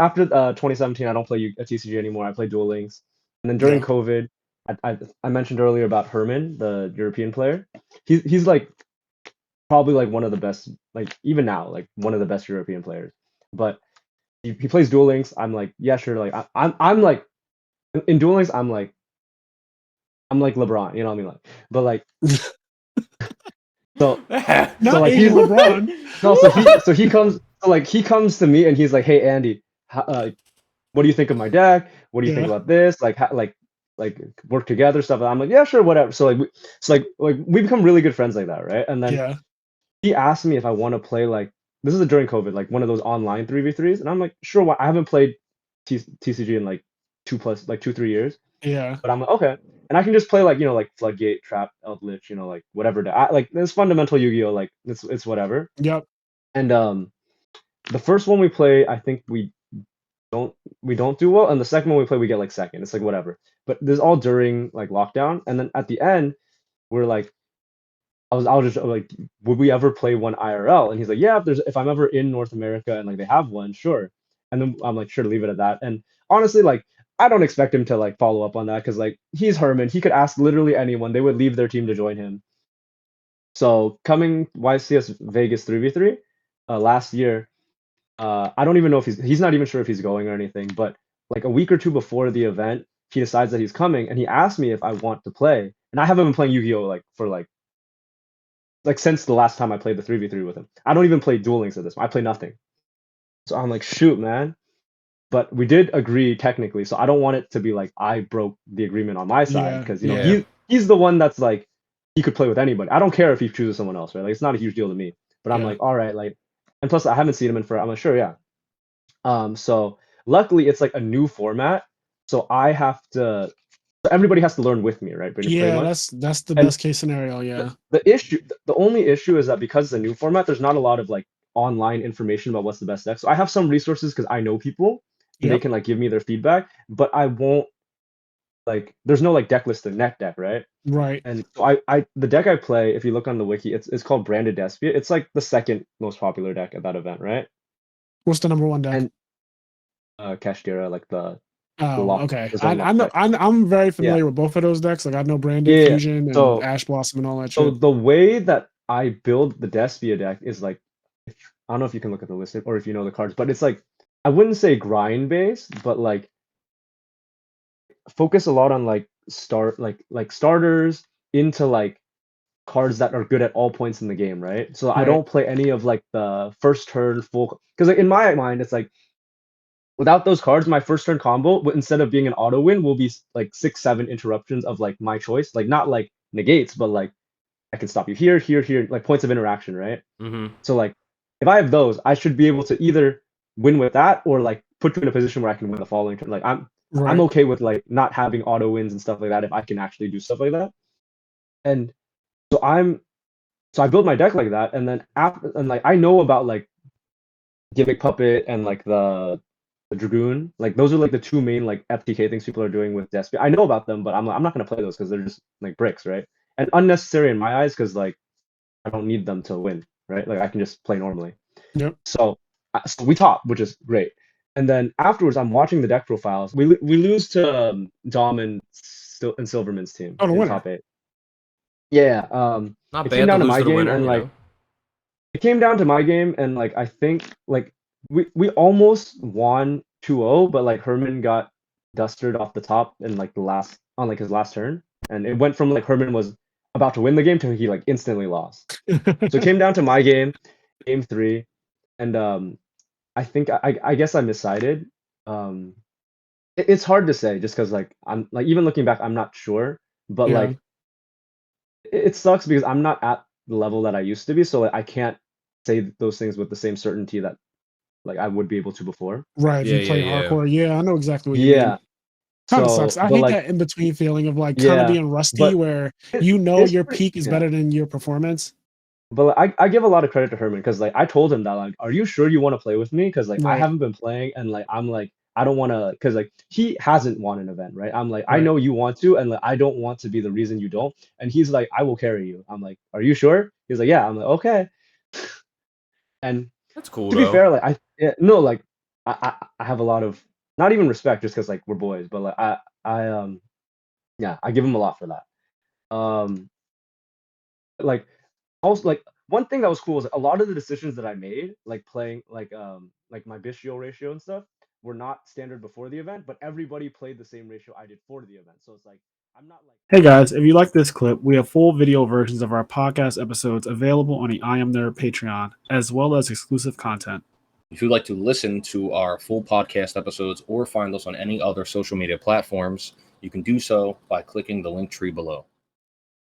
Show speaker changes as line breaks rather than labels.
after 2017, I don't play TCG anymore. I play Duel Links, and then during
Yeah.
COVID, I mentioned earlier about Herman, the European player. He's like probably like one of the best, like even now, like one of the best European players. But he plays Duel Links. I'm like, yeah, sure. Like I'm like in Duel Links, I'm like LeBron. You know what I mean? Like, but like so so
Not
like
Asian
he's
LeBron.
no, so he comes to me and he's like, hey Andy, what do you think of my deck? What do you think
Yeah.
about this? Like work together stuff. And I'm like, yeah, sure, whatever. So we become really good friends like that, right? And then
Yeah.
he asked me if I want to play like this is during COVID, like one of those online 3v3s, and I'm like, sure. Why? I haven't played TCG in like 2 3 years,
Yeah.
but I'm like, okay, and I can just play like like Floodgate, Trap, Eldritch, like whatever. Like it's fundamental Yu-Gi-Oh, like it's whatever.
Yep.
And the first one we play, I think don't we don't do well, and the second one we play, we get like second. It's like whatever. But this is all during like lockdown, and then at the end, we're like, I was just like, would we ever play one IRL? And he's like, yeah, if I'm ever in North America and like they have one, sure. And then I'm like, sure, leave it at that. And honestly, like I don't expect him to like follow up on that because like he's Herman. He could ask literally anyone. They would leave their team to join him. So coming YCS Vegas 3v3 last year, I don't even know if he's not even sure if he's going or anything. But like a week or two before the event, he decides that he's coming and he asked me if I want to play. And I haven't been playing Yu-Gi-Oh like for like since the last time I played the 3v3 with him. I don't even play Duel Links at this point. I play nothing. So I'm like, shoot, man. But we did agree technically, so I don't want it to be like I broke the agreement on my side
Yeah.
because
Yeah.
he's the one that's like he could play with anybody. I don't care if he chooses someone else, right? Like it's not a huge deal to me. But I'm
Yeah.
like, all right, like, and plus I haven't seen him in for. I'm like, sure, yeah. So luckily it's like a new format, so I have to. So everybody has to learn with me, right? Pretty
Yeah.
much.
That's the
And
best case scenario. Yeah.
the only issue is that because it's a new format, there's not a lot of like online information about what's the best deck. So I have some resources because I know people and they
Yep.
can like give me their feedback, but I won't like there's no like deck list of net deck, right?
Right.
And so I the deck I play, if you look on the wiki, it's called Branded Despia. It's like the second most popular deck at that event, right?
What's the number one deck?
And Kashtira, like the
Oh,
lock
okay.
the
I,
zone
I
lock
know.
deck.
I'm very
Yeah.
familiar with both of those decks. Like I know Branded
Yeah.
Fusion and
So
Ash Blossom and all that
so
shit.
the way that I build the Despia deck is like I don't know if you can look at the list or if you know the cards, but it's like I wouldn't say grind based, but like focus a lot on like starters into like cards that are good at all points in the game, right? So I
Right.
don't play any of like the first turn full because like in my mind it's like without those cards, my first turn combo instead of being an auto win will be like 6 7 interruptions of like my choice, like not like negates, but like I can stop you here, here, here, like points of interaction, right?
Mm-hmm.
So like if I have those, I should be able to either win with that or like put you in a position where I can win the following turn. Like I'm
Right.
okay with like not having auto wins and stuff like that if I can actually do stuff like that. And so I build my deck like that, and then after and like I know about like gimmick puppet and like the dragoon. Like those are like the two main like FTK things people are doing with Despia. I know about them, but I'm not gonna play those because they're just like bricks, right? And unnecessary in my eyes because like I don't need them to win, right? Like I can just play normally.
Yep.
So we top, which is great. And then afterwards, I'm watching the deck profiles. We lose to Dom and Silverman's team
Oh, the
in
winner.
top 8. Yeah.
Not
It came
bad to
down to
lose
my
to the
game,
winner,
and
you
like
know.
it came down to my game, and like I think like we almost won 2-0, but like Herman got dusted off the top in like the last on like his last turn, and it went from like Herman was about to win the game to he like instantly lost. So it came down to my game 3, and I think I guess I missided. Um, it's hard to say just because like I'm like even looking back, I'm not sure, but
Yeah.
like it sucks because I'm not at the level that I used to be, so like, I can't say those things with the same certainty that like I would be able to before.
Right. If
Yeah,
you
yeah,
play
yeah.
hardcore, yeah, I know exactly what you mean.
Yeah.
Kind of sucks.
So,
I
but
hate
like
that in between feeling of like kind of
yeah,
being rusty
but
where
it,
you know
it's
your
pretty
peak is
yeah.
better than your performance.
But like, I give a lot of credit to Herman because like I told him that like, are you sure you want to play with me? Because like I
Right.
haven't been playing and like I'm like I don't want to because like he hasn't won an event, right? I'm like I
Right.
know you want to and like I don't want to be the reason you don't. And he's like I will carry you. I'm like, are you sure? He's like, yeah. I'm like, okay. And
That's cool
to be
though.
fair, like no, like I have a lot of not even respect just because like we're boys, but like yeah, I give him a lot for that. Like also like one thing that was cool is a lot of the decisions that I made, like playing like my Yugioh ratio and stuff, were not standard before the event, but everybody played the same ratio I did for the event. So it's like I'm not like
Hey guys, if you like this clip, we have full video versions of our podcast episodes available on the IMNerd Patreon, as well as exclusive content.
If you'd like to listen to our full podcast episodes or find us on any other social media platforms, you can do so by clicking the link tree below.